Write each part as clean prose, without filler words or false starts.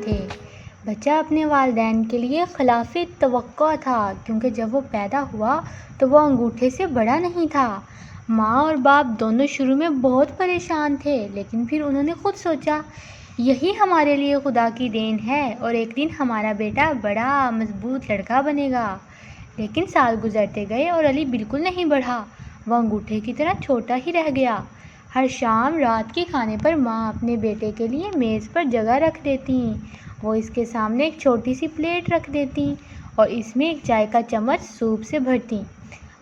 تھے۔ بچہ اپنے والدین کے لیے خلاف توقع تھا، کیونکہ جب وہ پیدا ہوا تو وہ انگوٹھے سے بڑا نہیں تھا۔ ماں اور باپ دونوں شروع میں بہت پریشان تھے، لیکن پھر انہوں نے خود سوچا یہی ہمارے لیے خدا کی دین ہے اور ایک دن ہمارا بیٹا بڑا مضبوط لڑکا بنے گا۔ لیکن سال گزرتے گئے اور علی بالکل نہیں بڑھا، وہ انگوٹھے کی طرح چھوٹا ہی رہ گیا۔ ہر شام رات کے کھانے پر ماں اپنے بیٹے کے لیے میز پر جگہ رکھ دیتی، وہ اس کے سامنے ایک چھوٹی سی پلیٹ رکھ دیتی اور اس میں ایک چائے کا چمچ سوپ سے بھرتی۔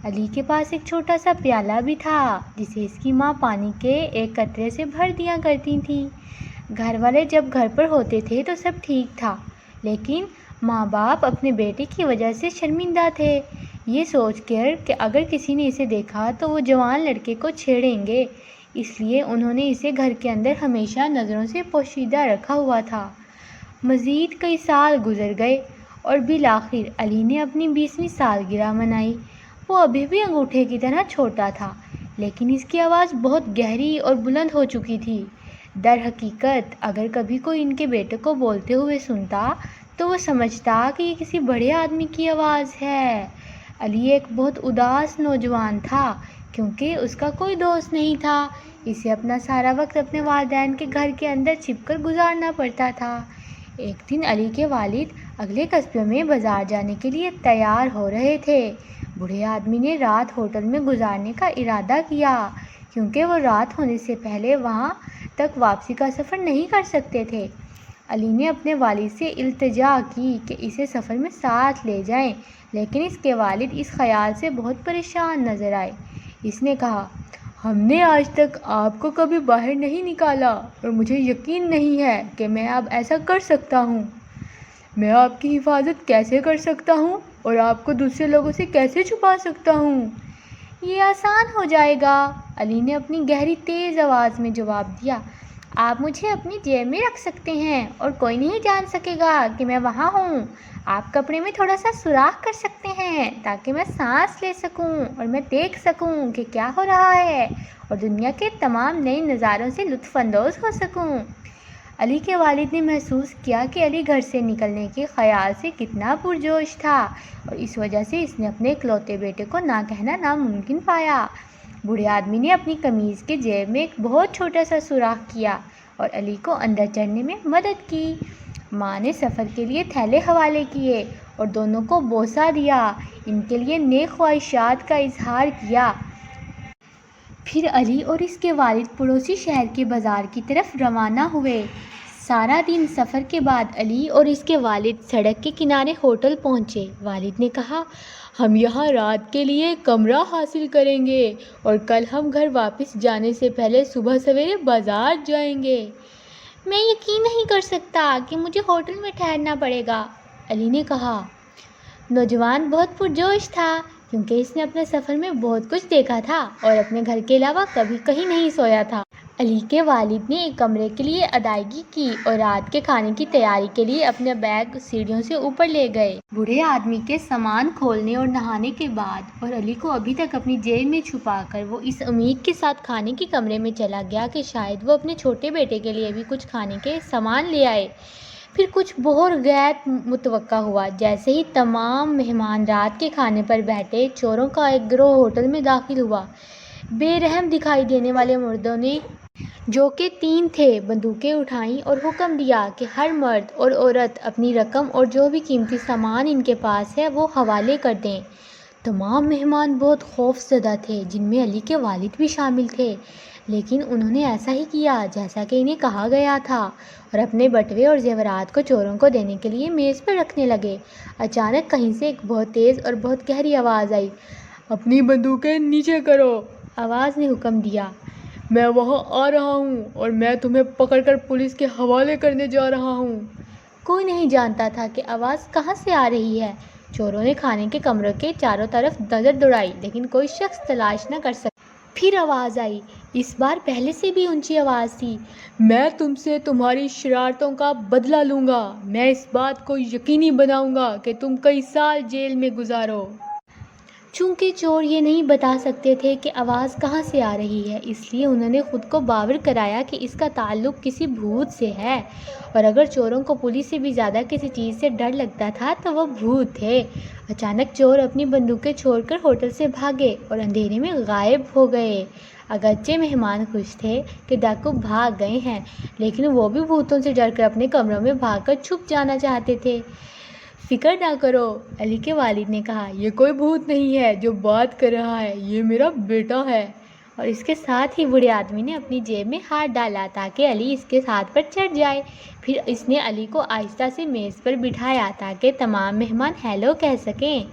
علی کے پاس ایک چھوٹا سا پیالہ بھی تھا جسے اس کی ماں پانی کے ایک قطرے سے بھر دیا کرتی تھی۔ گھر والے جب گھر پر ہوتے تھے تو سب ٹھیک تھا، لیکن ماں باپ اپنے بیٹے کی وجہ سے شرمندہ تھے، یہ سوچ کر کہ اگر کسی نے اسے دیکھا تو وہ جوان لڑکے کو چھیڑیں گے، اس لیے انہوں نے اسے گھر کے اندر ہمیشہ نظروں سے پوشیدہ رکھا ہوا تھا۔ مزید کئی سال گزر گئے اور بالآخر علی نے اپنی 20ویں سالگرہ منائی۔ وہ ابھی بھی انگوٹھے کی طرح چھوٹا تھا، لیکن اس کی آواز بہت گہری اور بلند ہو چکی تھی۔ در حقیقت اگر کبھی کوئی ان کے بیٹے کو بولتے ہوئے سنتا تو وہ سمجھتا کہ یہ کسی بڑے آدمی کی آواز ہے۔ علی ایک بہت اداس نوجوان تھا، کیونکہ اس کا کوئی دوست نہیں تھا، اسے اپنا سارا وقت اپنے والدین کے گھر کے اندر چھپ کر گزارنا پڑتا تھا۔ ایک دن علی کے والد اگلے قصبے میں بازار جانے کے لیے تیار ہو رہے تھے۔ بوڑھے آدمی نے رات ہوٹل میں گزارنے کا ارادہ کیا، کیونکہ وہ رات ہونے سے پہلے وہاں تک واپسی کا سفر نہیں کر سکتے تھے۔ علی نے اپنے والد سے التجا کی کہ اسے سفر میں ساتھ لے جائیں، لیکن اس کے والد اس خیال سے بہت پریشان نظر آئے۔ اس نے کہا، ہم نے آج تک آپ کو کبھی باہر نہیں نکالا اور مجھے یقین نہیں ہے کہ میں اب ایسا کر سکتا ہوں۔ میں آپ کی حفاظت کیسے کر سکتا ہوں اور آپ کو دوسرے لوگوں سے کیسے چھپا سکتا ہوں؟ یہ آسان ہو جائے گا، علی نے اپنی گہری تیز آواز میں جواب دیا۔ آپ مجھے اپنی جیب میں رکھ سکتے ہیں اور کوئی نہیں جان سکے گا کہ میں وہاں ہوں۔ آپ کپڑے میں تھوڑا سا سوراخ کر سکتے ہیں تاکہ میں سانس لے سکوں اور میں دیکھ سکوں کہ کیا ہو رہا ہے اور دنیا کے تمام نئے نظاروں سے لطف اندوز ہو سکوں۔ علی کے والد نے محسوس کیا کہ علی گھر سے نکلنے کے خیال سے کتنا پرجوش تھا، اور اس وجہ سے اس نے اپنے اکلوتے بیٹے کو نہ کہنا ناممکن پایا۔ بوڑھے آدمی نے اپنی قمیض کے جیب میں ایک بہت چھوٹا سا سوراخ کیا اور علی کو اندر چڑھنے میں مدد کی۔ ماں نے سفر کے لیے تھیلے حوالے کیے اور دونوں کو بوسہ دیا، ان کے لیے نیک خواہشات کا اظہار کیا۔ پھر علی اور اس کے والد پڑوسی شہر کے بازار کی طرف روانہ ہوئے۔ سارا دن سفر کے بعد علی اور اس کے والد سڑک کے کنارے ہوٹل پہنچے۔ والد نے کہا، ہم یہاں رات کے لیے کمرہ حاصل کریں گے اور کل ہم گھر واپس جانے سے پہلے صبح سویرے بازار جائیں گے۔ میں یقین نہیں کر سکتا کہ مجھے ہوٹل میں ٹھہرنا پڑے گا، علی نے کہا۔ نوجوان بہت پرجوش تھا، کیونکہ اس نے اپنے سفر میں بہت کچھ دیکھا تھا اور اپنے گھر کے علاوہ کبھی کہیں نہیں سویا تھا۔ علی کے والد نے ایک کمرے کے لیے ادائیگی کی اور رات کے کھانے کی تیاری کے لیے اپنے بیگ سیڑھیوں سے اوپر لے گئے۔ بوڑھے آدمی کے سامان کھولنے اور نہانے کے بعد اور علی کو ابھی تک اپنی جیب میں چھپا کر وہ اس امید کے ساتھ کھانے کے کمرے میں چلا گیا کہ شاید وہ اپنے چھوٹے بیٹے کے لیے بھی کچھ کھانے کے سامان لے آئے۔ پھر کچھ بہت غیر متوقع ہوا۔ جیسے ہی تمام مہمان رات کے کھانے پر بیٹھے، چوروں کا ایک گروہ ہوٹل میں داخل ہوا۔ بے رحم دکھائی دینے والے مردوں نے، جو کہ 3 تھے، بندوقیں اٹھائیں اور حکم دیا کہ ہر مرد اور عورت اپنی رقم اور جو بھی قیمتی سامان ان کے پاس ہے وہ حوالے کر دیں۔ تمام مہمان بہت خوف زدہ تھے، جن میں علی کے والد بھی شامل تھے، لیکن انہوں نے ایسا ہی کیا جیسا کہ انہیں کہا گیا تھا اور اپنے بٹوے اور زیورات کو چوروں کو دینے کے لیے میز پر رکھنے لگے۔ اچانک کہیں سے ایک بہت تیز اور بہت گہری آواز آئی۔ اپنی بندوقیں نیچے کرو، آواز نے حکم دیا۔ میں وہاں آ رہا ہوں اور میں تمہیں پکڑ کر پولیس کے حوالے کرنے جا رہا ہوں۔ کوئی نہیں جانتا تھا کہ آواز کہاں سے آ رہی ہے۔ چوروں نے کھانے کے کمروں کے چاروں طرف نظر دوڑائی، لیکن کوئی شخص تلاش نہ کر سکا۔ پھر آواز آئی، اس بار پہلے سے بھی اونچی آواز تھی۔ میں تم سے تمہاری شرارتوں کا بدلہ لوں گا۔ میں اس بات کو یقینی بناؤں گا کہ تم کئی سال جیل میں گزارو۔ چونکہ چور یہ نہیں بتا سکتے تھے کہ آواز کہاں سے آ رہی ہے، اس لیے انہوں نے خود کو باور کرایا کہ اس کا تعلق کسی بھوت سے ہے، اور اگر چوروں کو پولیس سے بھی زیادہ کسی چیز سے ڈر لگتا تھا تو وہ بھوت تھے۔ اچانک چور اپنی بندوقیں چھوڑ کر ہوٹل سے بھاگے اور اندھیرے میں غائب ہو گئے۔ اگرچہ مہمان خوش تھے کہ ڈاکو بھاگ گئے ہیں، لیکن وہ بھی بھوتوں سے ڈر کر اپنے کمروں میں بھاگ کر چھپ جانا چاہتے تھے۔ فکر نہ کرو، علی کے والد نے کہا، یہ کوئی بھوت نہیں ہے جو بات کر رہا ہے، یہ میرا بیٹا ہے۔ اور اس کے ساتھ ہی بوڑھے آدمی نے اپنی جیب میں ہاتھ ڈالا تاکہ علی اس کے ہاتھ پر چڑھ جائے۔ پھر اس نے علی کو آہستہ سے میز پر بٹھایا تاکہ تمام مہمان ہیلو کہہ سکیں۔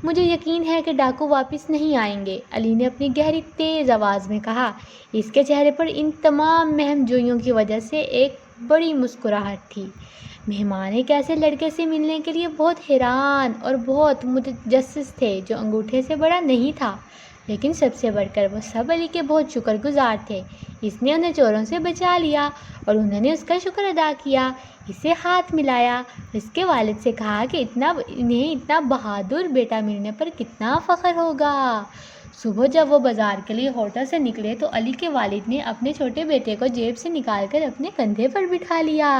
مجھے یقین ہے کہ ڈاکو واپس نہیں آئیں گے، علی نے اپنی گہری تیز آواز میں کہا۔ اس کے چہرے پر ان تمام مہم جوئیوں کی وجہ سے ایک بڑی مسکراہٹ تھی۔ مہمان ایک ایسے لڑکے سے ملنے کے لیے بہت حیران اور بہت متجسس تھے جو انگوٹھے سے بڑا نہیں تھا، لیکن سب سے بڑھ کر وہ سب علی کے بہت شکر گزار تھے۔ اس نے انہیں چوروں سے بچا لیا اور انہوں نے اس کا شکر ادا کیا، اسے ہاتھ ملایا، اس کے والد سے کہا کہ انہیں اتنا بہادر بیٹا ملنے پر کتنا فخر ہوگا۔ صبح جب وہ بازار کے لیے ہوٹل سے نکلے تو علی کے والد نے اپنے چھوٹے بیٹے کو جیب سے نکال کر اپنے کندھے پر بٹھا لیا۔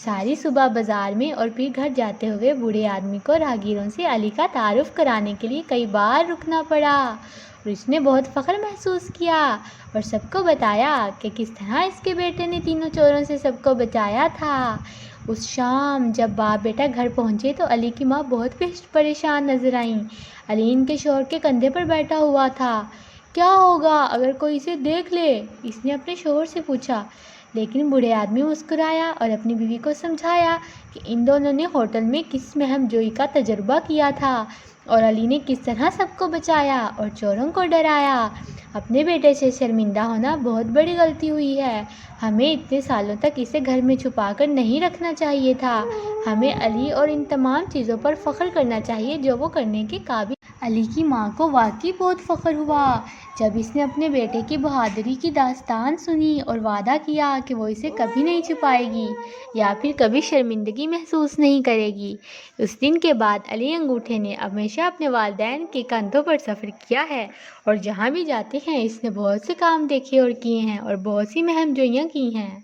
ساری صبح بازار میں اور پھر گھر جاتے ہوئے بوڑھے آدمی کو راہگیروں سے علی کا تعارف کرانے کے لیے کئی بار رکنا پڑا، اور اس نے بہت فخر محسوس کیا اور سب کو بتایا کہ کس طرح اس کے بیٹے نے تینوں چوروں سے سب کو بچایا تھا۔ اس شام جب باپ بیٹا گھر پہنچے تو علی کی ماں بہت پریشان نظر آئیں۔ علی ان کے شوہر کے کندھے پر بیٹھا ہوا تھا۔ کیا ہوگا اگر کوئی اسے دیکھ لے؟ اس نے اپنے شوہر سے پوچھا، لیکن بوڑھے آدمی مسکرایا اور اپنی بیوی کو سمجھایا کہ ان دونوں نے ہوٹل میں کس مہم جوئی کا تجربہ کیا تھا اور علی نے کس طرح سب کو بچایا اور چوروں کو ڈرایا۔ اپنے بیٹے سے شرمندہ ہونا بہت بڑی غلطی ہوئی ہے، ہمیں اتنے سالوں تک اسے گھر میں چھپا کر نہیں رکھنا چاہیے تھا۔ ہمیں علی اور ان تمام چیزوں پر فخر کرنا چاہیے جو وہ کرنے کے قابل۔ علی کی ماں کو واقعی بہت فخر ہوا جب اس نے اپنے بیٹے کی بہادری کی داستان سنی اور وعدہ کیا کہ وہ اسے کبھی نہیں چھپائے گی یا پھر کبھی شرمندگی محسوس نہیں کرے گی۔ اس دن کے بعد علی انگوٹھے نے ہمیشہ اپنے والدین کے کندھوں پر سفر کیا ہے، اور جہاں بھی جاتے ہیں اس نے بہت سے کام دیکھے اور کیے ہیں اور بہت سی مہم جوئیاں کی ہیں۔